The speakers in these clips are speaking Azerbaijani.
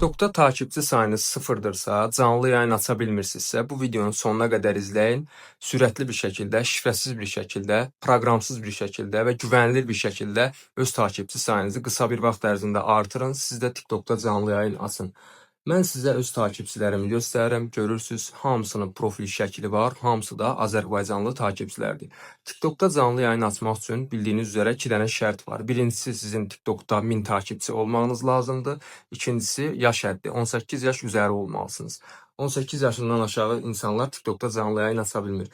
TikTok'da takipçi sayınız sıfırdırsa, canlı yayın aça bilmirsinizsə, bu videonun sonuna qədər izləyin. Sürətli bir şəkildə, şifrəsiz bir şəkildə, proqramsız bir şəkildə və güvənilir bir şəkildə öz takipçi sayınızı qısa bir vaxt ərzində artırın. Siz də TikTok'da canlı yayın açın. Mən sizə öz takipçilərimi göstərirəm. Görürsüz, hamısının profil şəkli var, hamısı da Azərbaycanlı takipçilərdir. TikTok'da canlı yayın açmaq üçün bildiyiniz üzrə 2 dənə şərt var. Birincisi, sizin TikTok'da 1000 takipçi olmağınız lazımdır. İkincisi, yaş həddi 18 yaş üzəri olmalısınız. 18 yaşından aşağı insanlar TikTok'da canlı yayın aça bilmir.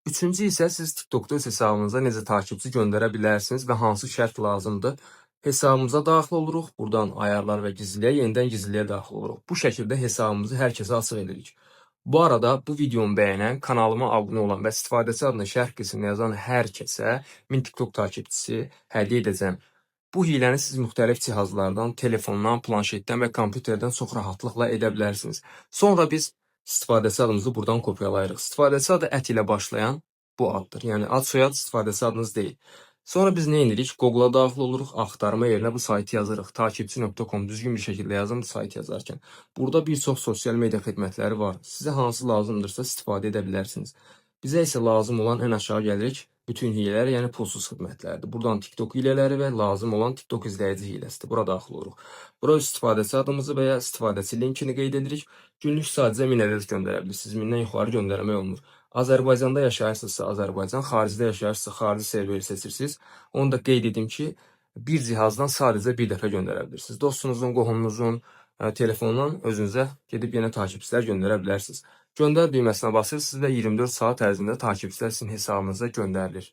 Üçüncü isə siz TikTok'da öz hesabınıza necə takipçi göndərə bilərsiniz və hansı şərt lazımdır. Hesabımıza daxil oluruq. Buradan ayarlar və gizliliyə, yenidən gizliliyə daxil oluruq. Bu şəkildə hesabımızı hər kəsə açıq edirik. Bu arada bu videomu bəyənən, kanalıma abunə olan və istifadəçi adını şərh qismində yazan hər kəsə 1000 TikTok takipçisi hədiyyə edəcəm. Bu hiləni siz müxtəlif cihazlardan, telefondan, planşetdən və kompüterdən çox rahatlıqla edə bilərsiniz. Sonra biz istifadəçi adımızı buradan kopyalayırıq. İstifadəçi adı ət ilə başlayan bu addır. Yəni ad soyad istifadəçi adınız deyil. Sonra biz nə edirik? Google'a daxil oluruq, axtarma yerinə bu saytı yazırıq. Takipçi.com düzgün bir şəkildə yazın bu saytı yazarkən. Burada bir çox sosial media xidmətləri var. Sizə hansı lazımdırsa istifadə edə bilərsiniz. Bizə isə lazım olan ən aşağı gəlirik. Bütün hilələr, yəni pulsuz xidmətlərdir. Buradan TikTok hilələri və lazım olan TikTok izləyici hiləsidir. Bura daxil oluruq. Bura istifadəçi adımızı və ya istifadəçi linkini qeyd edirik. Günlük sadəcə 1000 ədəd göndərə bilirsiniz. 1000-dən yuxarı göndərmək olmur. Azərbaycanda yaşayırsınızsa Azərbaycan, xaricdə yaşayırsınızsa xarici serveri seçirsiniz. Onu da qeyd edim ki, bir cihazdan sadəcə bir dəfə göndərə bilirsiniz. Dostunuzun, qohumunuzun telefonundan özünüzə gedib yenə takipçilər göndərə bilərsiniz. Göndər düyməsinə basırsınız və 24 saat ərzində takipçilər sizin hesabınıza göndərilir.